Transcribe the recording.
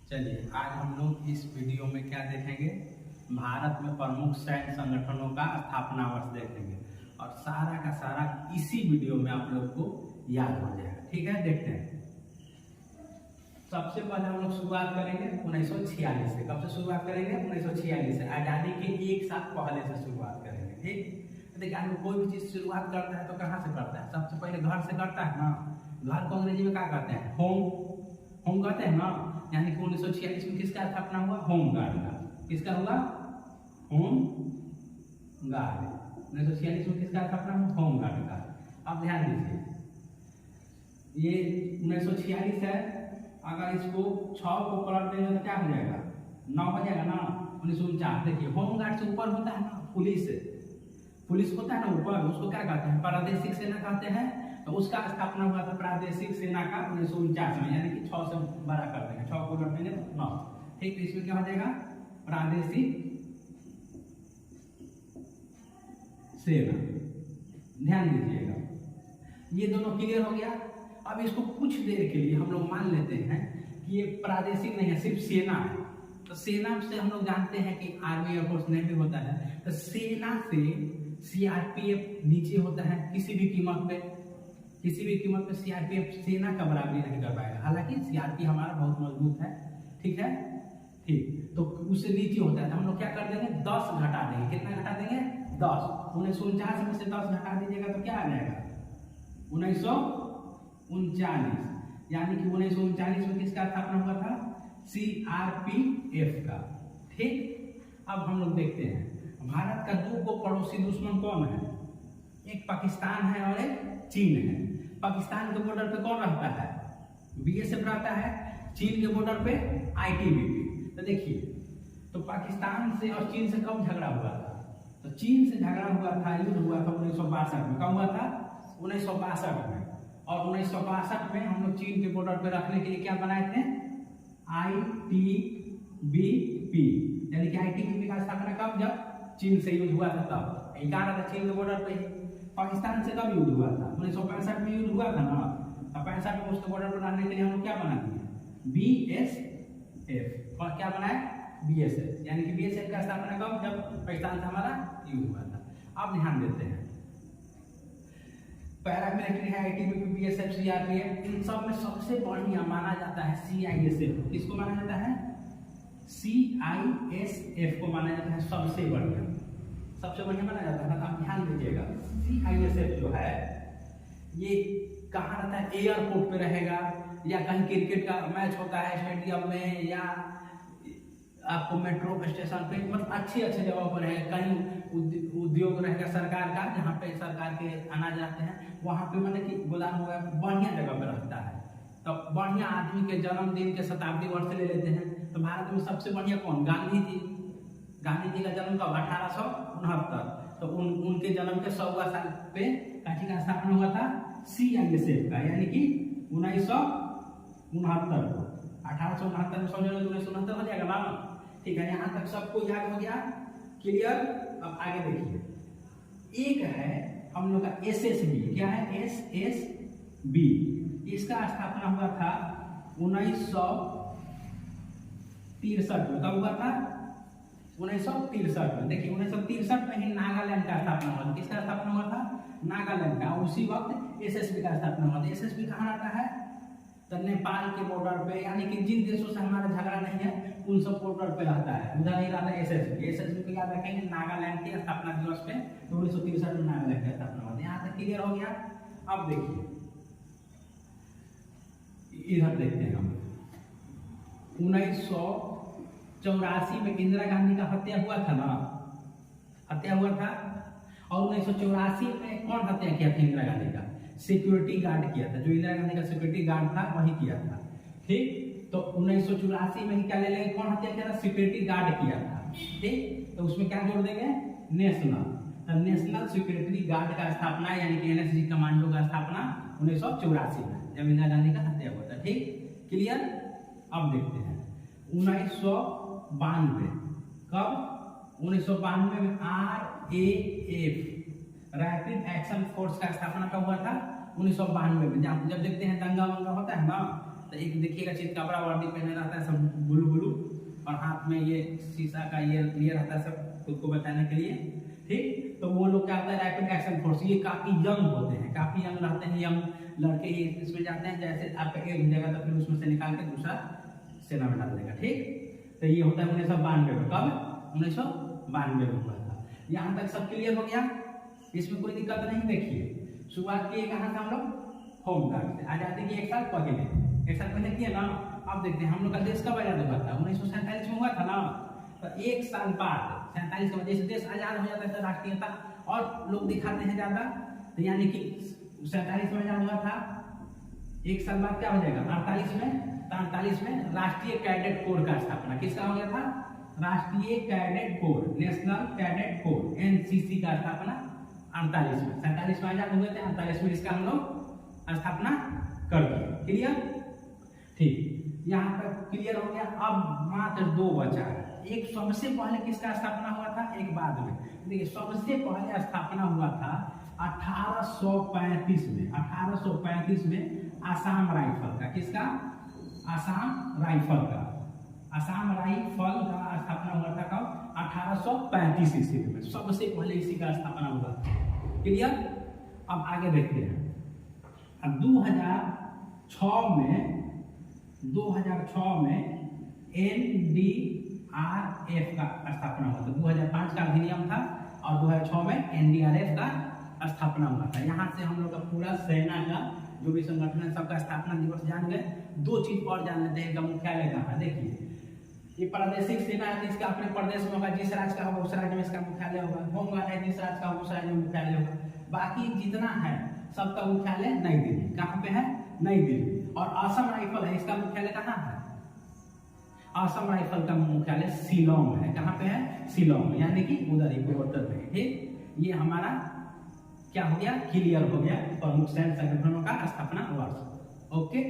चलिए आज हम लोग इस वीडियो में क्या देखेंगे, भारत में प्रमुख सैन्य संगठनों का स्थापना वर्ष देखेंगे और सारा का सारा इसी वीडियो में आप लोग को याद हो जाएगा। ठीक है, देखते हैं। सबसे पहले हम लोग शुरुआत करेंगे 1946 से। कब से शुरुआत करेंगे? 1946 से। आजादी के एक साल पहले से शुरुआत करेंगे। ठीक, देखिए आदमी कोई भी चीज शुरुआत करता है तो कहाँ से करता है? सबसे पहले घर से करता है ना। घर को अंग्रेजी में क्या कहते हैं? होम कहते हैं ना। यानी कि 1946 में किसका स्थापना हुआ? होम गार्ड का। किसका हुआ? Home guard. 1946 में किसका स्थापना हुआ? होम गार्ड का। अब ध्यान दीजिए, ये 1946 है। अगर इसको 6 को पलट देंगे तो क्या हो जाएगा? 9 हो जाएगा ना। 1949। देखिए होम गार्ड से ऊपर होता है ना पुलिस होता है ना ऊपर, उसको क्या कहते हैं? प्रादेशिक सेना कहते हैं। तो उसका स्थापना हुआ था प्रादेशिक सेना का 1949 में, यानी कि 6 से बड़ा कर देंगे, 6 को कर देंगे तो 9। ठीक, तो इसमें क्या हो जाएगा? प्रादेशिक सेना। ध्यान दीजिएगा, ये दोनों क्लियर हो गया। अब इसको कुछ देर के लिए हम लोग मान लेते हैं कि ये प्रादेशिक नहीं है, सिर्फ सेना है। तो सेना से हम लोग जानते हैं कि आर्मी एयरफोर्स नेवी होता है। तो सेना से सीआरपीएफ नीचे होता है। किसी भी कीमत पे सीआरपीएफ सेना का बराबरी नहीं कर पाएगा। हालांकि सीआरपीएफ हमारा बहुत मजबूत है। ठीक है, ठीक, तो उससे नीचे होता है। तो हम लोग क्या कर देंगे? 10 घटा देंगे। कितना घटा देंगे? 10। 1949 में से 10 घटा दीजिएगा तो क्या आ जाएगा? 1939। यानी कि 1939 में किसका स्थापना हुआ था? सीआरपीएफ का। ठीक, अब हम लोग देखते हैं भारत का 2 पड़ोसी दुश्मन कौन है? एक पाकिस्तान है और एक चीन है। पाकिस्तान के बॉर्डर पे कौन रहता है? बीएसएफ रहता है। चीन के बॉर्डर पे आईटीबीपी। तो देखिए, तो पाकिस्तान से और चीन से कब झगड़ा हुआ था? तो चीन से झगड़ा हुआ था, युद्ध हुआ था 1962 में। कब हुआ था? 1962 में। और 1962 में हम लोग चीन के बॉर्डर पे रखने के लिए क्या बनाए थे? आईटीबीपी। यानी कि आईटीबीपी का स्थापना कब? जब चीन से युद्ध हुआ था तब। कहाँ था? चीन के बॉर्डर पे। पाकिस्तान से कब युद्ध हुआ था? 1965 में युद्ध हुआ था ना। अब 65 में उसके बॉर्डर पर रहने के लिए हम लोग क्या बना दिए? बीएसएफ। और क्या बनाए? बीएसएफ। यानी कि बीएसएफ का स्थापना कब? जब पाकिस्तान से हमारा युद्ध हुआ था। अब ध्यान देते हैं, पैरामिलिट्री है, आईटीबीपी, बीएसएफ, सीआरपीएफ। इन सब में सबसे बढ़िया माना जाता है सीआईएसएफ। किसको माना जाता है? सीआईएसएफ को माना जाता है सबसे बढ़िया माना जाता है। आप ध्यान दीजिएगा, सीआईएसएफ जो है ये कहाँ रहता है? एयरपोर्ट पे रहेगा, या कहीं क्रिकेट का मैच होता है स्टेडियम में, या आपको मेट्रो स्टेशन पे, मतलब अच्छे जगह पर है। कहीं उद्योग रहेगा सरकार का, जहाँ पे सरकार के अनाज रहते हैं, वहाँ पे मतलब कि गोदाम हुआ बढ़िया जगह पे रहता है। तो बढ़िया आदमी के जन्मदिन के शताब्दी वर्ष ले लेते हैं। तो भारत में सबसे बढ़िया कौन? गांधी जी का जन्म कब? 1869। तो उनके जन्म के 100वां साल पे काची का स्थापना हुआ था? सीआईएसएफ का। यानी कि 1969 को। 1869 में 100 जनवरी 1969 हो जाएगा ना। ठीक है, यहाँ तक सबको याद हो गया? क्लियर। अब आगे देखिए, एक है हम लोग का एसएसबी। क्या है? एसएसबी। इसका स्थापना हुआ था 1963 में। कब हुआ था? 1963 में। देखिए 1963 में ही नागालैंड का स्थापना हुआ था। किसका स्थापना हुआ था? नागालैंड का। उसी वक्त एसएसबी का स्थापना हुआ था। एसएसबी कहाँ आता है? तो नेपाल के बॉर्डर पे, यानी कि जिन देशों से हमारा झगड़ा नहीं है उन सब बॉर्डर पे रहता है। उधर नहीं रहता एसएसबी को याद रखेंगे नागालैंड के स्थापना दिवस पे। 1963 में नागालैंड का स्थापना हुआ था। यहाँ तक क्लियर हो गया। अब देखिए इधर देखते हैं हम। 1984 में इंदिरा गांधी का हत्या हुआ था ना। और 1984 में कौन हत्या किया था इंदिरा गांधी का? सिक्योरिटी गार्ड किया था। जो इंदिरा गांधी का सिक्योरिटी गार्ड था वही किया था। ठीक, तो 1984 में ही क्या ले लेंगे? कौन हत्या किया था? सिक्योरिटी गार्ड किया था। ठीक, तो उसमें क्या जोड़ देंगे? नेशनल सिक्योरिटी गार्ड का स्थापना, यानी कि एनएसजी कमांडो का स्थापना 1984 में, जब इंदिरा गांधी का हत्या हुआ था। ठीक, क्लियर। अब देखते हैं 1992। कब? 1992 में RAF, रैपिड एक्शन फोर्स का स्थापना कब हुआ था? 1992 में। जब देखते हैं दंगा वंगा होता है ना, तो एक देखिएगा चितकबरा वर्दी पहने रहता है सब ब्लू ब्लू, और हाथ में ये शीशा का ये रहता है सब खुद को बचाने के लिए, ठीक। तो वो लोग क्या होता है रैपिड एक्शन फोर्स, ये काफी यंग होते हैं, काफी यंग रहते हैं, यंग लड़के ही इसमें जाते हैं। जैसे आपका एक हो जाएगा तो फिर उसमें से निकाल के दूसरा सेना में डाल देगा, ठीक। तो ये होता है 1992 में, कब 1992 में हुआ था। यहाँ तक सब क्लियर हो गया, इसमें कोई दिक्कत नहीं। देखिए शुरुआत किए कहाँ से हम लोग, होम गार्ड से। आजादी के एक साल पहले किए ना। अब देखते हैं हम लोग का देश कब आजाद हुआ था, 1947 में हुआ था ना। तो एक साल बाद 47 के जैसे देश आजाद हो जाता है तो राष्ट्रीयता और लोग दिखाते हैं ज्यादा, तो यानी कि 47 में आजाद हुआ था, एक साल बाद क्या हो जाएगा 48 में राष्ट्रीय कैडेट कोर का स्थापना किसका हो गया था, राष्ट्रीय cadet corps, national cadet corps, NCC का स्थापना 48 में। 47 में आजाद हुए थे, 48 में इसका हम लोग स्थापना कर दिए। क्लियर, ठीक। यहाँ तक क्लियर हो गया। अब मात्र 2 बचा है। एक सबसे पहले किसका स्थापना हुआ था, एक बाद में। देखिए सबसे पहले स्थापना हुआ था 1835 में। 1835 में आसाम राइफल का, किसका, आसाम राइफल का स्थापना हुआ था कब, 1835 ईस्वी में। सबसे पहले इसी का स्थापना हुआ था। क्लियर। अब आगे देखते हैं। अब 2006 में एनडीआरएफ का स्थापना हुआ था। 2005 का अधिनियम था और 2006 में एनडीआरएफ का स्थापना हुआ था। यहाँ से हम लोग का पूरा सेना का जो भी संगठन है सबका स्थापना दिवस जान गए। 2 चीज और जान लेते हैं, इनका मुख्यालय कहाँ है। देखिए ये प्रादेशिक सेना है, इसका अपने प्रदेश में होगा, जिस राज्य का होगा उस राज्य में इसका मुख्यालय होगा। होमगार्ड है, जिस राज्य का होगा उस राज्य में मुख्यालय होगा। बाकी जितना है सबका मुख्यालय नई दिल्ली। कहाँ पे है, नई दिल्ली। और असम राइफल है, इसका मुख्यालय कहाँ है, असम राइफल का मुख्यालय शिलोंग है। कहाँ पे है, शिलोंग, यानी कि उधर ही पूर्वोत्तर में। ठीक, ये हमारा क्या हो गया, क्लियर हो गया प्रमुख सैन्य संगठनों का स्थापना वर्ष। ओके।